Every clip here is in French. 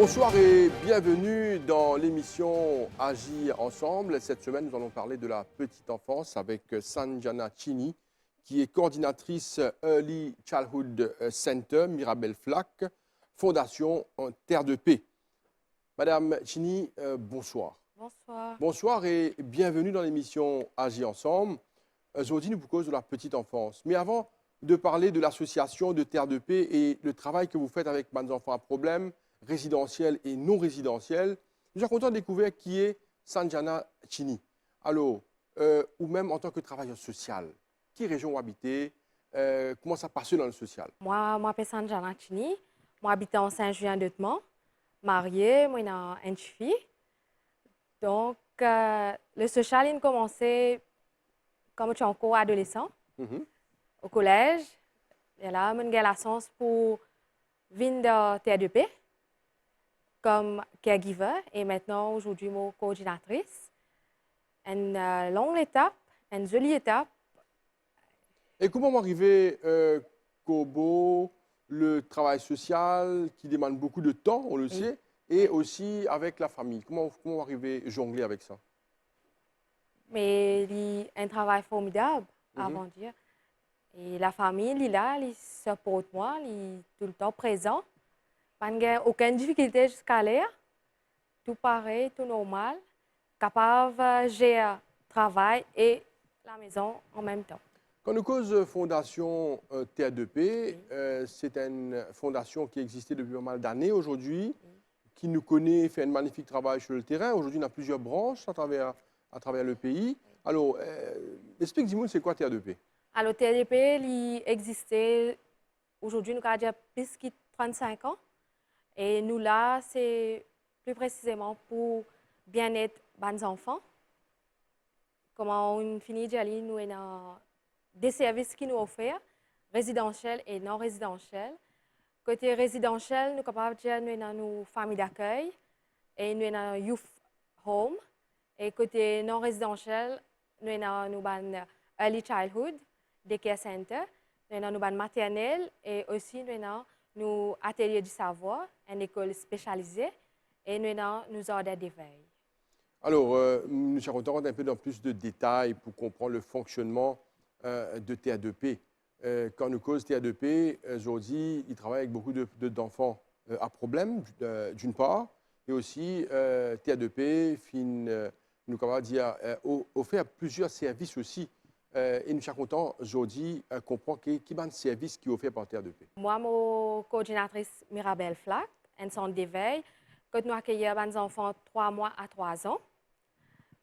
Bonsoir et bienvenue dans l'émission Agir ensemble. Cette semaine, nous allons parler de la petite enfance avec Sanjana Chini, qui est coordinatrice Early Childhood Center Mirabel Flac, Fondation Terre de Paix. Madame Chini, bonsoir. Bonsoir. Bonsoir et bienvenue dans l'émission Agir ensemble. Aujourd'hui, nous vous causons de la petite enfance. Mais avant de parler de l'association de Terre de Paix et le travail que vous faites avec des enfants à problème, résidentiels et non résidentiels, nous sommes contents de découvrir qui est Sanjana Chini. Alors, ou même en tant que travailleur social, quelle région vous habitez, comment ça passe dans le social? Moi, je m'appelle Sanjana Chini. Moi, j'habite en Saint-Julien-de-Temont. Mariée, moi, j'ai une fille. Donc, le social, il a commencé quand j'étais encore adolescent, au collège. Et là, j'ai eu la chance pour venir de Terre de Paix comme caregiver. Et maintenant, aujourd'hui, je suis coordinatrice. Une longue étape, une jolie étape. Et comment vous arrivez, Kobo, le travail social qui demande beaucoup de temps, on le sait, et aussi avec la famille? Comment vous arrivez à jongler avec ça? Mais il un travail formidable, avant de dire. Et la famille, il est là, il supporte moi, il est tout le temps présent. Pas aucune difficulté jusqu'à l'air. Tout pareil, tout normal. Capable de gérer le travail et la maison en même temps. Quand nous cause Fondation Terre de Paix, c'est une fondation qui existait depuis pas mal d'années aujourd'hui, qui nous connaît, fait un magnifique travail sur le terrain. Aujourd'hui, on a plusieurs branches à travers le pays. Alors, explique-moi, c'est quoi Terre de Paix? Alors, Terre de Paix, il existait aujourd'hui, nous avons déjà plus de 35 ans. Et nous, là, c'est plus précisément pour bien-être des enfants. Comment on finit d'aller, nous avons des services qui nous offrent, résidentiels et non résidentiels. Côté résidentiel, nous sommes capables de dire nous avons une famille d'accueil et nous avons un youth home. Et côté non résidentiel, nous avons un early childhood, des care center, nous avons une maternelle et aussi nous avons un atelier du savoir, une école spécialisée et nous avons nos ordres d'éveil. Alors, nous allons rentrer un peu dans plus de détails pour comprendre le fonctionnement de Terre de Paix. Quand nous cause Terre de Paix, aujourd'hui, il travaille avec beaucoup d'enfants à problème, d'une part, et aussi Terre de Paix, nous comment dire, offert plusieurs services aussi. Et nous sommes contents aujourd'hui de comprendre qui est le service qui est offert par Terre de Paix. Moi, je suis coordinatrice Mirabel Flac, un centre d'éveil. Quand nous accueillons des enfants de 3 mois à 3 ans.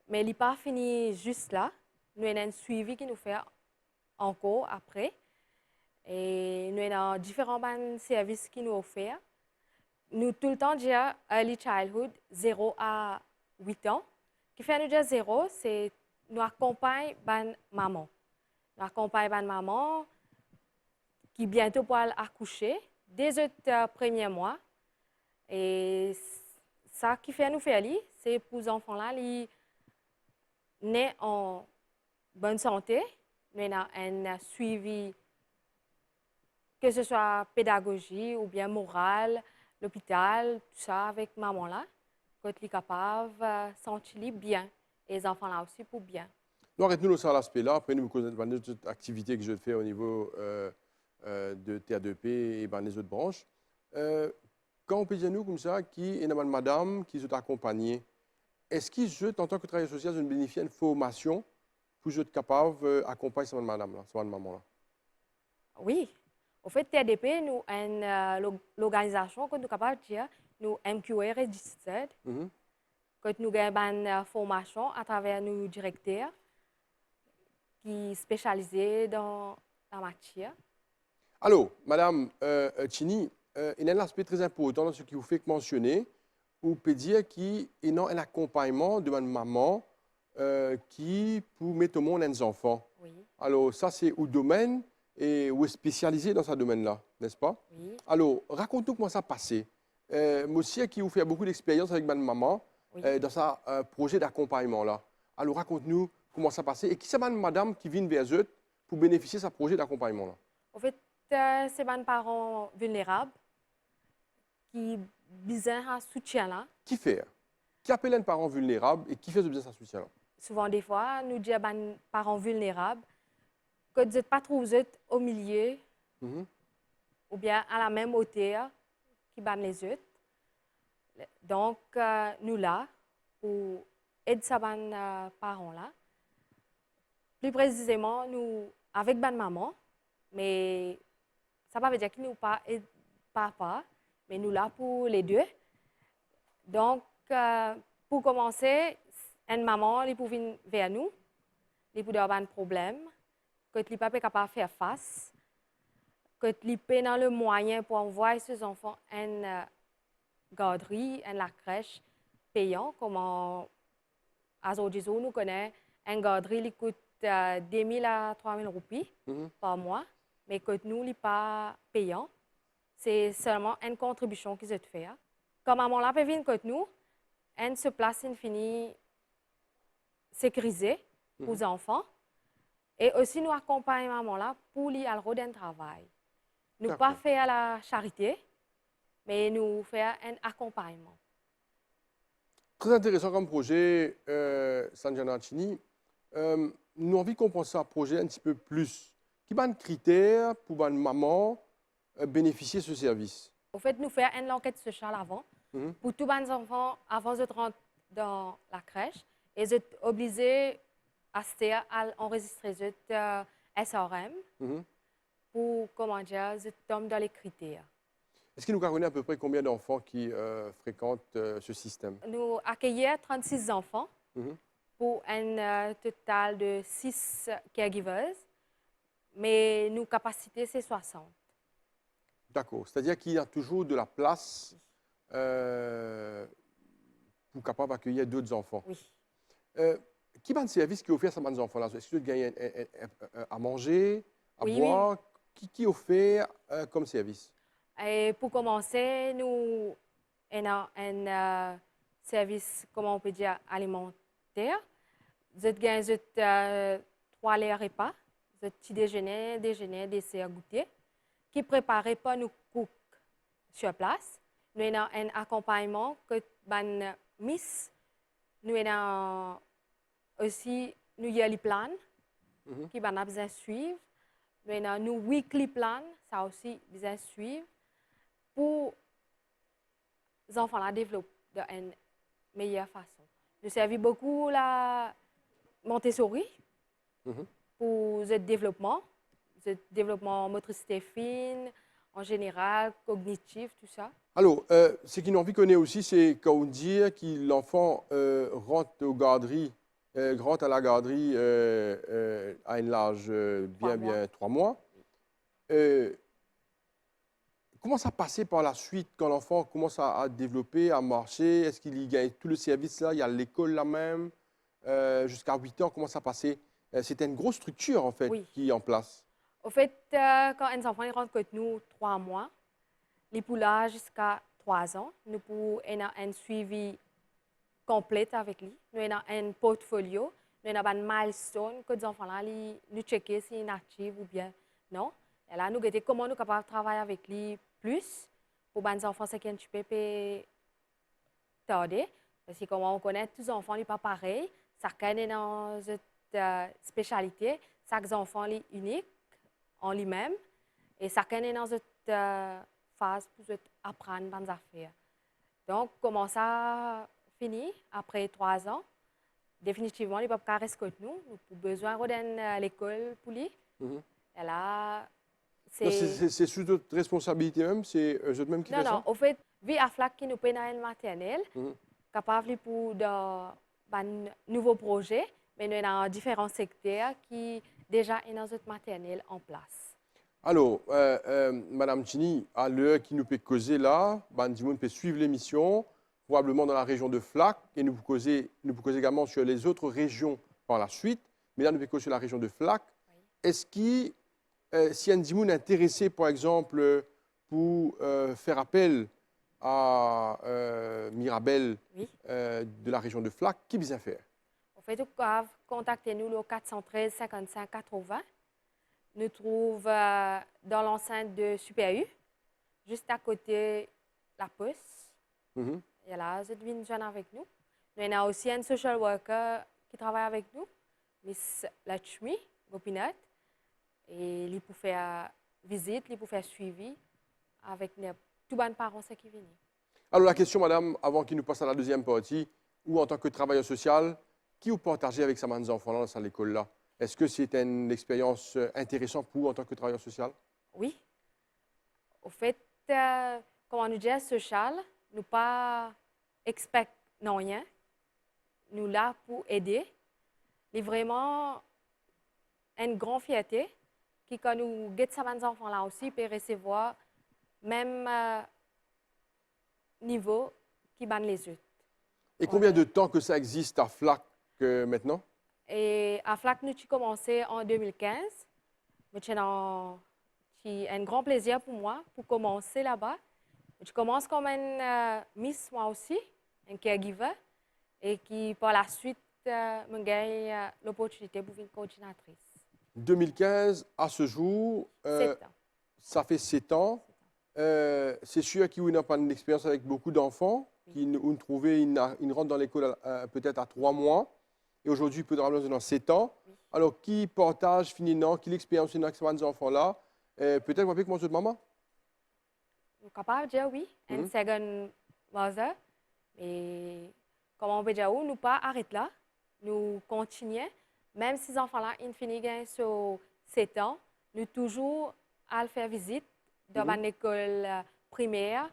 Mais il n'est pas fini juste là. Nous avons un suivi qui nous fait encore après. Et nous avons différents services qui nous offrent. Nous, tout le temps, disons Early Childhood, 0 à 8 ans. Ce qui fait nous dire 0, c'est nous accompagnons la maman. Nous accompagnons la maman qui bientôt pour accoucher dès les premiers mois. Et ça qui fait nous faire, c'est pour les enfants-là, ils naissent en bonne santé. Nous avons un suivi, que ce soit pédagogie ou bien morale, l'hôpital, tout ça, avec maman-là, quand il est capable de se sentir bien. Et les enfants-là aussi pour bien. Nous arrêtons sur l'aspect-là. Après, nous connaissons les autres activités que je fais au niveau de Terre de Paix et les autres branches. Quand on peut dire nous comme ça, qui est une madame qui est accompagnée, est-ce qu'ils, en tant que travailleur social, ont bénéficié d'une formation pour être capable d'accompagner cette madame-là, cette maman-là? Oui. Au fait, TDP, nous avons l'organisation que nous sommes capables de dire, nous MQA registered, que nous avons une formation à travers nos directeurs qui sont spécialisés dans la matière. Alors, Madame Chini, il y a un aspect très important dans ce que vous faites mentionner. Vous pouvez dire qu'il y a un accompagnement de ma maman qui pour mettre au monde des enfants. Oui. Alors, ça, c'est au domaine et vous êtes spécialisé dans ce domaine-là, n'est-ce pas? Oui. Alors, raconte-nous comment ça a passé. Moi aussi, qui vous fait beaucoup d'expérience avec ma maman dans ce projet d'accompagnement-là. Alors, raconte-nous comment ça a passé et qui c'est madame qui vient vers eux pour bénéficier de ce projet d'accompagnement-là? En fait, c'est des parents vulnérables qui besoin de soutien là. Qui fait? Qui appelle un parent vulnérable et qui fait besoin de ce soutien-là? Souvent, des fois, nous disons à des parents vulnérables que vous n'êtes pas trop au milieu Mhm. ou bien à la même hauteur qui ban les autres. Donc, nous là, pour aider ces parents-là. Plus précisément, nous, avec ban maman, mais ça ne veut pas dire que nous pas aide papa, mais nous là pour les deux. Donc, pour commencer, une maman, elle peut venir vers nous, elle peut avoir un problème, que elle n'est pas capable de faire face, que elle peut dans le moyen pour envoyer ses enfants à une garderie, à la crèche payant, comme à Zojizo, nous connaissons une garderie qui coûte 2 000 à 3 000 roupies par mois, mais que nous, n'est pas payant. C'est seulement une contribution qu'ils ont fait. Quand maman là peut venir avec nous, elle se place une finie sécurisée pour les enfants. Et aussi, nous accompagnons maman là pour lui aller au travail. Nous ne pas faire la charité, mais nous faire un accompagnement. Très intéressant comme projet, Sanjana Chini. Nous avons envie de comprendre ce projet un petit peu plus. Quels sont les critères pour une maman bénéficier de ce service? En fait, nous faisons une enquête sociale avant. Pour tous les enfants, avant de rentrer dans la crèche, et ils sont obligés à enregistrer leur SRM pour, comment dire, ils tombent dans les critères. Est-ce que nous connaissons à peu près combien d'enfants qui fréquentent ce système? Nous accueillons 36 enfants pour un total de 6 caregivers, mais nos capacités, c'est 60. D'accord. C'est-à-dire qu'il y a toujours de la place pour capable accueillir d'autres enfants. Oui. Qui est le service qui est offert à ces enfants-là? Est-ce que vous gagnez à manger, à boire? Oui. Qui offre comme service? Et pour commencer, nous avons un service, comment on peut dire, alimentaire. Vous gagnez 3 repas, petit déjeuner, dessert, goûter, qui préparé par nous cook sur place. Nous avons un accompagnement que ban miss. Nous avons aussi nous yearly plan qui ban a besoin suivre. Nous avons nous weekly plan, ça aussi besoin suivre pour les enfants la développent d'une meilleure façon. Nous servons beaucoup la Montessori pour le développement motricité fine, en général, cognitif, tout ça. Alors, ce qui nous envie de connaître aussi, c'est quand on dit que l'enfant rentre aux garderies, rentre à la garderie à un âge bien 3 mois. Comment ça passait par la suite quand l'enfant commence à développer, à marcher? Est-ce qu'il y gagne tout le service là? Il y a l'école là même? Jusqu'à 8 ans, comment ça passait? C'était une grosse structure en fait qui est en place. Au fait, quand un enfant rentre avec nous 3 mois, il peut là jusqu'à 3 ans. Nous pouvons avoir un suivi complet avec lui. Nous avons un portfolio, nous avons un milestone que les enfants là, nous checker s'il est actif ou bien non. Et là, nous regardons comment nous sommes capables de travailler avec lui plus pour les enfants qui sont un petit peu tardés. Parce que comme on connaît, tous les enfants ne sont pas pareils. Chacun est dans une spécialité. Chaque enfant est unique en lui-même. Et chacun est dans une phase pour apprendre des affaires. Donc, comment ça finit après 3 ans? Définitivement, il ne peut pas rester avec nous. Nous avons besoin de l'école pour lui. Et là, c'est sous votre responsabilité même? C'est eux-mêmes qui font ça? Non, au fait, vu à FLAC qui nous paye dans le maternel, capable pour un nouveau projet, mais nous avons différents secteurs qui déjà sont dans notre maternel en place. Alors, Madame Chini, à l'heure qui nous peut causer là, Bandimoun peut suivre l'émission, probablement dans la région de FLAC, et nous pouvons causer également sur les autres régions par la suite. Mais là, nous pouvons causer sur la région de FLAC. Oui. Est-ce que si Andimoun est intéressé, par exemple, pour faire appel à Mirabel de la région de FLAC, qui vient faire? En fait, contactez-nous au 413 55 80. Nous trouvons dans l'enceinte de Super U, juste à côté la poste. Mhm. Et là, ils viennent joindre avec nous. Nous avons aussi un social worker qui travaille avec nous, Miss Lachmi Gopinath. Et il peut faire visite, il peut faire suivi avec tous les parents qui viennent. Alors la question, madame, avant qu'il nous passe à la deuxième partie, ou en tant que travailleur social, qui vous partagez avec ces enfants-là dans cette école-là? Est-ce que c'est une expérience intéressante pour vous en tant que travailleur social? Oui. Au fait, comme on nous dit, social, nous pas expect non rien. Nous là pour aider. C'est vraiment une grande fierté qui, quand nous guettons ces enfants-là aussi, peut recevoir même niveau qui ban les autres. Et combien de temps que ça existe à FLAC maintenant? Et à FLAC, nous avons commencé en 2015. C'est un grand plaisir pour moi pour commencer là-bas. Je commence comme une Miss, moi aussi, un caregiver, et qui par la suite me gagne l'opportunité pour être coordinatrice. 2015 à ce jour, 7 ans. ça fait 7 ans. C'est sûr qu'il n'a pas une expérience avec beaucoup d'enfants, qui ont trouvé une rentre dans l'école peut-être à 3 mois, et aujourd'hui, il peut travailler dans 7 ans. Alors, qui partage finalement, qui l'expérience avec ces enfants-là? Peut-être avec moi, votre maman? Je suis capable de dire oui, une second mother. Et comme on peut dire, nous ne pas arrêter là, nous continuons. Même si les enfants-là, ils finissent sur 7 ans, nous toujours à faire visite dans une école primaire,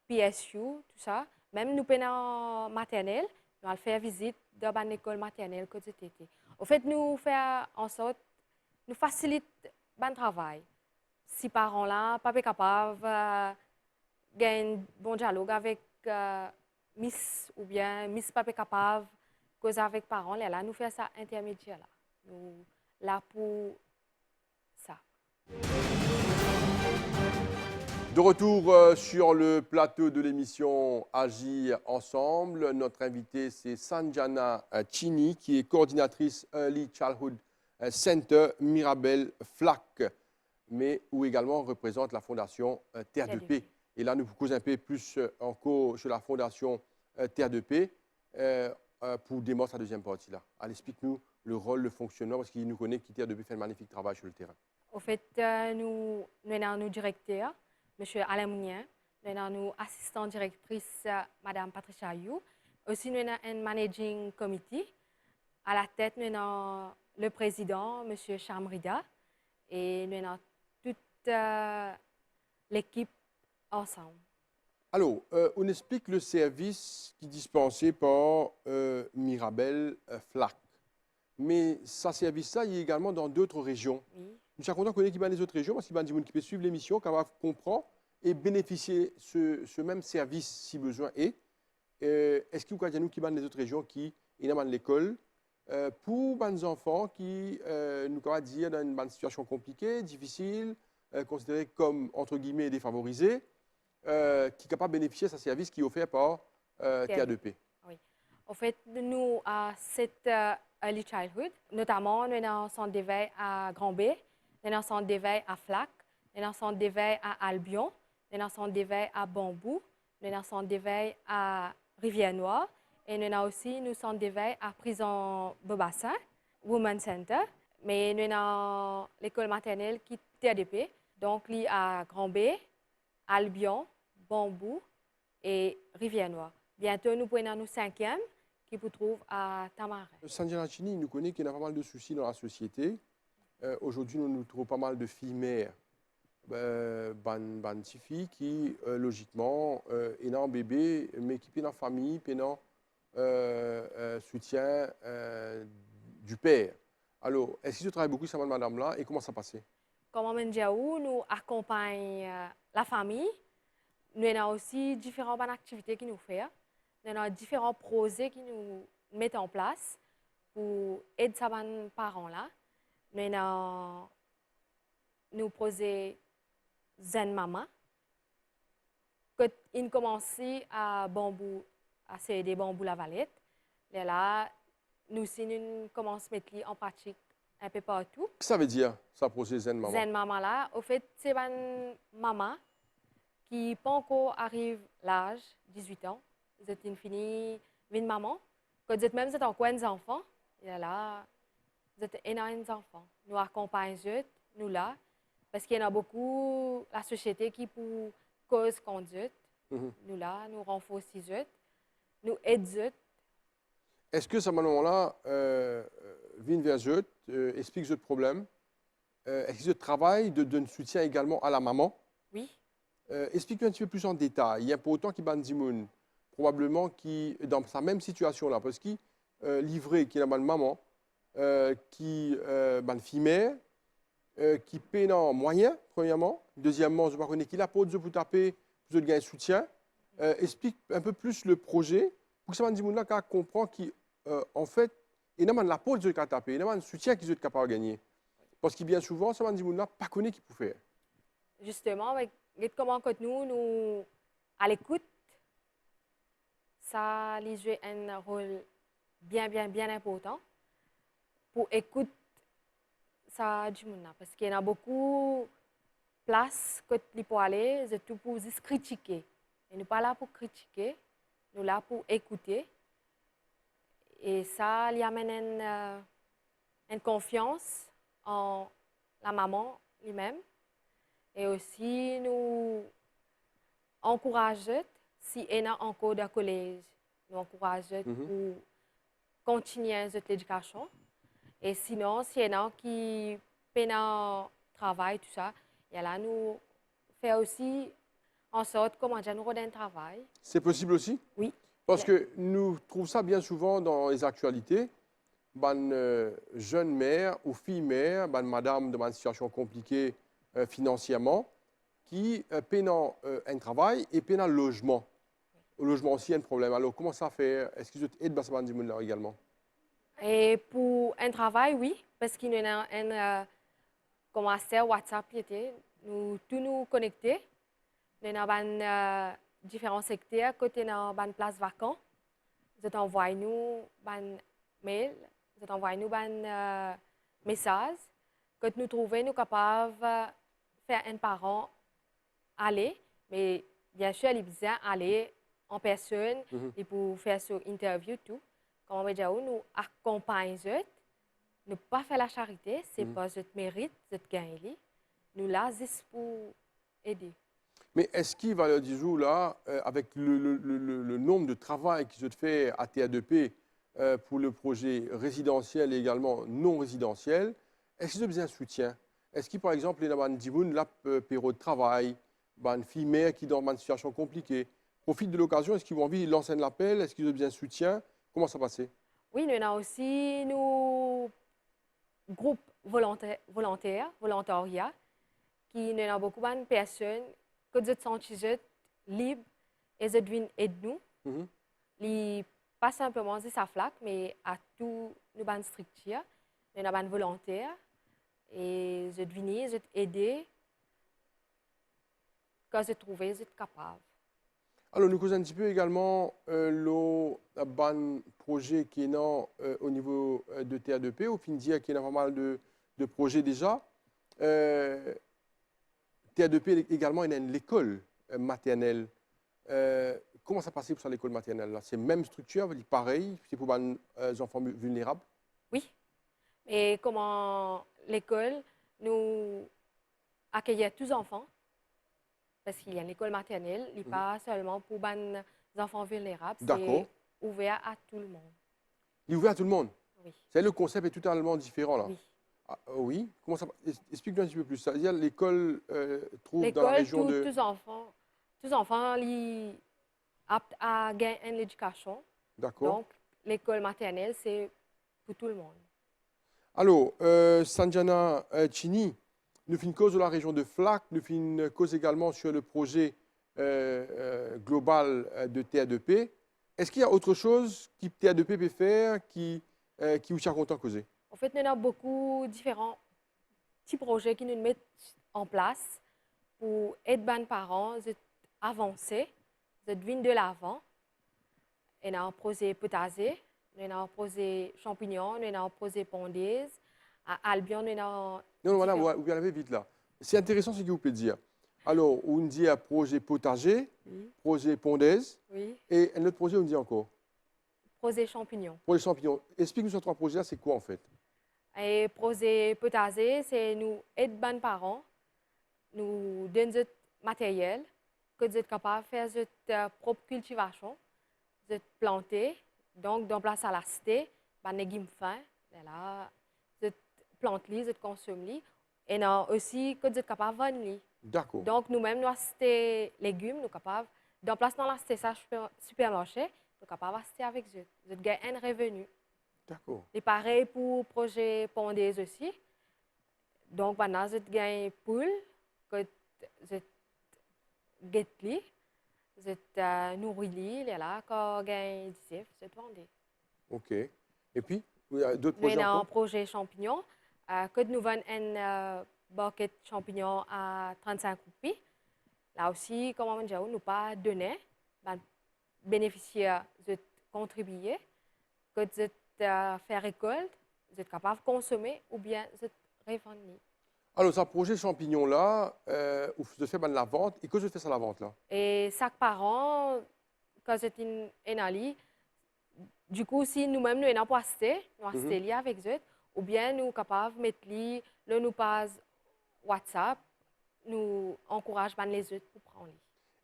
PSU, tout ça. Même nous prenons maternelle, nous allons faire visite dans une école maternelle côté TT. Au fait, nous faisons en sorte, nous facilitons le travail. Si les parents là, pas capables de un bon dialogue avec Miss ou bien Miss pas capable de causer avec les parents, là, nous faisons ça intermédiaire là. Nous là pour ça. De retour sur le plateau de l'émission Agir ensemble. Notre invitée, c'est Sanjana Chini, qui est coordinatrice Early Childhood Center Mirabel FLAC, mais où également représente la fondation Terre de Paix. Et là, nous vous causons un peu plus encore sur la fondation Terre de Paix pour démontrer la deuxième partie là. Allez, explique-nous le rôle, le fonctionnement, parce qu'il nous connaît qui Terre de Paix fait un magnifique travail sur le terrain. Au fait, nous avons nos directeurs, M. Alain Mounien, nous avons nos assistante directrice, Mme Patricia You. Aussi, nous avons un managing committee. À la tête, nous avons le président, M. Chamrida, et nous avons toute l'équipe ensemble. Alors, on explique le service qui est dispensé par Mirabel FLAC. Mais ce service-là, il est également dans d'autres régions. Oui. Nous sommes contents qu'on ait dans les autres régions parce qu'il y a des gens qui peuvent suivre l'émission, qui va comprendre et bénéficier de ce même service si besoin est. Est-ce qu'il y a des gens qui dans les autres régions qui sont dans l'école pour les enfants qui, nous va dire, dans une situation compliquée, difficile, considérée comme, entre guillemets, défavorisée, qui est capable de bénéficier de ce service qui est offert par TA2P. Oui. En fait, nous, à cette Early Childhood, notamment, nous avons un centre d'éveil à Grand-B, nous avons un centre d'éveil à Flac, nous avons un centre d'éveil à Albion, nous avons un centre d'éveil à Bambou, nous avons un centre d'éveil à Rivière-Noire, et nous avons aussi un centre d'éveil à Prison Bobassin, Women's Center, mais nous avons l'école maternelle qui est TADP, donc il y a Grand-B, Albion, Bambou et Rivière-Noire. Bientôt, nous prenons nos 5e qui vous trouve à Tamarin. Sanjana Chini nous connaît qu'il y a pas mal de soucis dans la société. Aujourd'hui, nous trouvons pas mal de filles mères, ban filles qui, logiquement, sont en bébé, mais qui sont en famille, qui ont soutien du père. Alors, est-ce que tu travailles beaucoup sur cette madame-là et comment ça passe? Comme on dit, nous accompagnons la famille. Nous avons aussi différentes activités qui nous font. Nous avons différents projets qui nous mettent en place pour aider ces parents-là. Nous projets Zen Mama. Quand ils commencent à bambou, à des bambous la valette, là, nous aussi nous commençons à mettre en pratique un peu partout. Qu'est-ce que ça veut dire, ça, projet Zen Mama? Zen Mama là, au fait, c'est une maman qui pas encore arrive l'âge 18 ans, vous êtes une fini, une maman, quand vous êtes même vous êtes encore un enfant, et là, vous êtes énormes enfants. Nous accompagnons eux, nous là, parce qu'il y en a beaucoup, la société qui pour cause conduite, nous là, nous renforçons eux, nous aidons eux. Est-ce que ce moment-là, vient vers eux, explique le problème? Est-ce que ce travail donne soutien également à la maman? Oui. Explique-nous un petit peu plus en détail. Il y a pour autant qui ban Dimoun, probablement qui, dans sa même situation-là, parce qu'il livré, qui est une maman, qui ban fille qui paie en moyen, premièrement. Deuxièmement, je ne connais qui la pose pour taper, pour gagner soutien. Explique un peu plus le projet, pour que ça Dimoun-là comprend qu'en fait, il y a la pause de taper, il y a un soutien qu'ils sont capables de gagner. Parce que bien souvent, ça Dimoun-là pas connaît qui peut faire. Justement, avec comment que nous, à l'écoute, ça les joue un rôle bien important pour écouter ça du monde. Parce qu'il y en a beaucoup de place que tu peux aller, c'est tout pour juste critiquer. Et nous pas là pour critiquer, nous là pour écouter. Et ça, il amène une confiance en la maman lui-même. Et aussi, nous encourageons, si il y a encore de collège, nous encourageons pour continuer l'éducation. Et sinon, s'il y en a qui peinent un travail, tout ça, et là, nous faisons aussi en sorte comment nous redonner un travail. C'est possible aussi? Oui. Parce que nous trouvons ça bien souvent dans les actualités. Jeune mère ou fille mère, madame dans une situation compliquée financièrement, qui peinant un travail et peinant le logement. Le logement aussi, il y a un problème. Alors, comment ça fait? Est-ce que vous êtes dans ce monde-là également? Et pour un travail, oui, parce qu'il y a un commentaire WhatsApp qui était, nous tous nous connecter. Nous avons différents secteurs, côté dans une place vacante. Vous envoyez nous un mail, vous envoyez nous un message. Quand nous trouvons, nous capables de faire un parent aller, mais bien sûr, il est besoin d'aller en personne et pour faire cette interview tout. Comme on va dire, nous accompagnons, nous pas faire la charité, c'est pas notre mérite, notre gain. Nous là juste pour aider. Mais est-ce qu'il va le dire là, avec le nombre de travail qui se fait à TA2P pour le projet résidentiel et également non résidentiel, est-ce qu'il a besoin de soutien? Est-ce qu'il, par exemple, il y a un Dimoun, la période de travail, une fille mère qui est dans une situation compliquée, profite de l'occasion, est-ce qu'ils vont envie de lancer un appel, est-ce qu'ils ont besoin de soutien? Comment ça passe? Oui, nous avons aussi nos groupes volontariat, qui nous avons beaucoup de personnes qui se sentent libres et se viennent aider nous. Pas simplement à sa flaque, mais à tout nos structures. Nous avons des volontaires et je viens aider quand je trouve que je suis capable. Alors, nous causons un petit peu également le bon projet qui est au niveau de TA2P, au fin de dire qu'il y a pas mal de projets déjà. TA2P également, il y a l'école maternelle. Comment ça passe pour l'école maternelle? C'est la même structure, pareil, c'est pour les enfants vulnérables? Oui. Et comment l'école nous accueille tous les enfants? Parce qu'il y a une école maternelle, il n'est pas seulement pour les enfants vulnérables, c'est ouvert à tout le monde. Il est ouvert à tout le monde? Oui. Le concept est totalement différent là? Oui. Ah, oui? Comment ça? Explique-nous un petit peu plus. C'est-à-dire l'école trouve dans la région de... Tous les enfants sont aptes à gagner l'éducation. D'accord. Donc, l'école maternelle, c'est pour tout le monde. Alors, Sanjana Chini, nous faisons une cause de la région de Flac, nous faisons une cause également sur le projet global de TA2P. Est-ce qu'il y a autre chose que TA2P peut faire qui vous tient content de causer? En fait, nous avons beaucoup de différents petits projets qui nous mettent en place pour aider les parents à avancer, de venir de l'avant. Nous avons un projet potager, nous avons un projet champignons, nous avons un projet pondaise. À Albion, nous avons... Non, voilà, vous allez vite là. C'est intéressant ce que vous pouvez dire. Alors, on dit un projet potager, Oui. projet pondaise, Oui. et un autre projet, on dit encore Projet champignon. projet champignon. Explique-nous ces trois projets-là, c'est quoi en fait? Et projet potager, c'est nous aider les parents, nous donner du matériel, que vous êtes capable de faire votre propre cultivation, de planter. Donc, dans place à la cité, les légumes fins, là, vous plantez, vous consommez. Et non, aussi que vous êtes capable de vendre. D'accord, Donc, nous-mêmes, nous acheter légumes, nous sommes capables, dans place dans la cité, ça, supermarché, nous sommes capables d'acheter avec eux. Vous gagnez un revenu. d'accord. Et pareil pour le projet pondaise aussi. Donc, maintenant, vous gagnez poule, que vous guettez, vous nourris, là, quand vous gagnez 10, vous vendez. OK. Et puis, il y a d'autres Nous projets avons un encore? projet champignon, que nous vendons un bucket de champignons à 35 roupies. Là aussi, comme on dit, nous pas donné, bénéficiaires de contribuer, que vous faire récolte, vous êtes capable de consommer ou bien vous revendre. Alors, ce projet champignon-là, où je fais ben, de la vente, et que je fais ça la vente là? Et chaque parent, quand c'est une ali, du coup, si nous-mêmes nous n'avons pas acheté, nous acheter avec eux, ou bien nous sommes capables de mettre le nous passe WhatsApp, nous encourageons les autres pour prendre.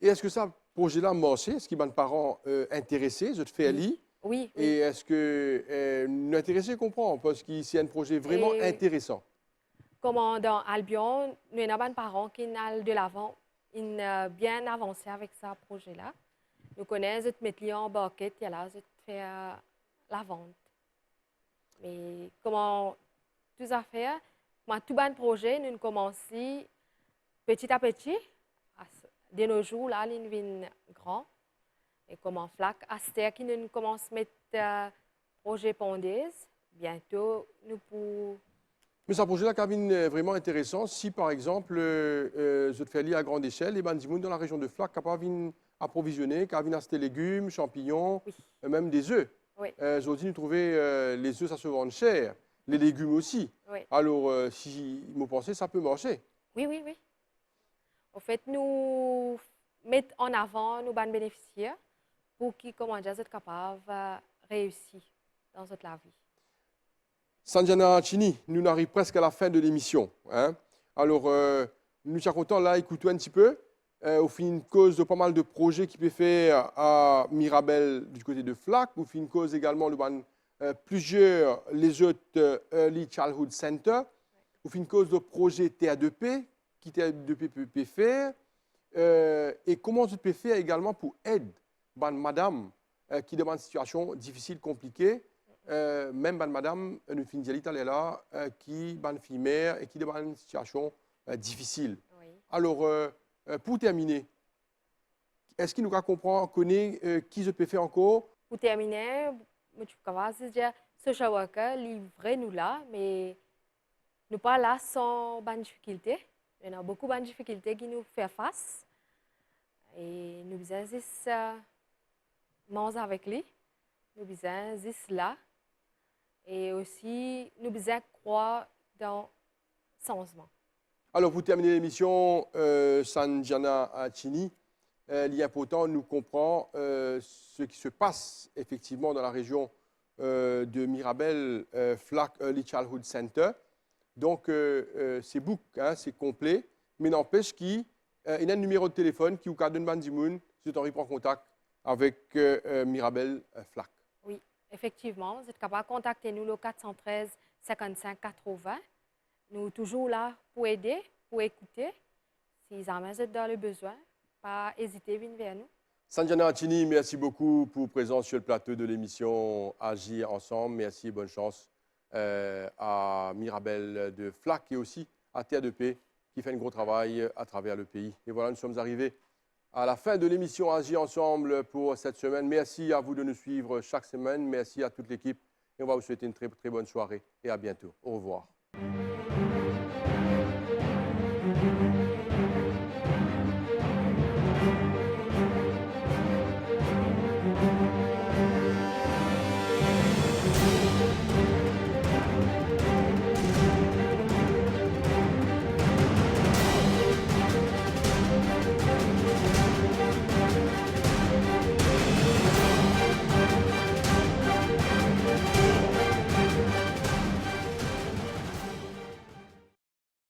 Et est-ce que ça projet-là marché? Est-ce qu'il y a des parents intéressés? Je te fais ali. Oui, oui. Et est-ce que nous intéressés comprend? Parce que c'est un projet vraiment Et- intéressant. Comme dans Albion, nous avons des parents qui ont de l'avant, ils ont bien avancé avec ce projet-là. Nous connaissons, nous mettons en bucket, et là, nous faisons la vente. Mais comment tout ça faire? Moi, tout bon projet, nous commençons petit à petit. De nos jours, là, ils deviennent grands. Et comme en flac, à ce qui nous commençons à mettre projet pondaise, bientôt, nous pouvons. Mais ce projet-là, Kevin, est vraiment intéressant. Si, par exemple, je te fais lire à grande échelle, les bandimouns dans la région de Flac, capable d'approvisionner, capable d'acheter légumes, champignons, Oui. même des œufs. Oui. Aujourd'hui, nous trouver les œufs, ça se vend cher. Les légumes aussi. Oui. Alors, si vous pensez, ça peut marcher. Oui, oui, oui. En fait, nous mettons en avant nos bonnes bénéficiaires pour qu'ils, comment dire, soient capables de réussir dans toute la vie. Sanjana Chini, nous arrivons presque à la fin de l'émission. Hein? Alors, nous sommes contents là, écoutez un petit peu. Au fin une cause de pas mal de projets qui peut faire à Mirabel du côté de Flac. Au fin une cause également de plusieurs les autres Early Childhood Center. Au fin une cause de projet TA2P qui TA2P peut faire. Et comment tu peux faire également pour aider madame qui est dans une situation difficile, compliquée. Même madame, une fille là, qui est fille mère et qui est dans une situation difficile. Oui. Alors, pour terminer, est-ce qu'il nous connaît qui je peux faire encore? Pour terminer, je peux dire social worker livrer nous là, mais nous pas là sans bonnes difficultés. Il y a beaucoup de difficultés qui nous font face. Et nous besoin juste manger avec lui. Nous besoin juste là. Et aussi, nous besoin croire dans le changement. Alors, pour terminer l'émission, Sanjana Chini, il est important, nous comprend ce qui se passe effectivement dans la région de Mirabel, Flac Early Childhood Center. Donc, c'est book, hein, c'est complet, mais n'empêche qu'il y a un numéro de téléphone qui vous donne Bandimoun, si tu en contact avec Mirabel Flac. Oui, effectivement, vous êtes capable de contacter nous le 413 55 80. Nous sommes toujours là pour aider, pour écouter. Si jamais vous êtes dans le besoin, pas hésiter à venir vers nous. Sanjana Chini, merci beaucoup pour présence sur le plateau de l'émission Agir ensemble. Merci et bonne chance à Mirabel de Flac et aussi à TA2P qui fait un gros travail à travers le pays. Et voilà, nous sommes arrivés à la fin de l'émission Agir ensemble pour cette semaine. Merci à vous de nous suivre chaque semaine. Merci à toute l'équipe et on va vous souhaiter une très, très bonne soirée et à bientôt. Au revoir.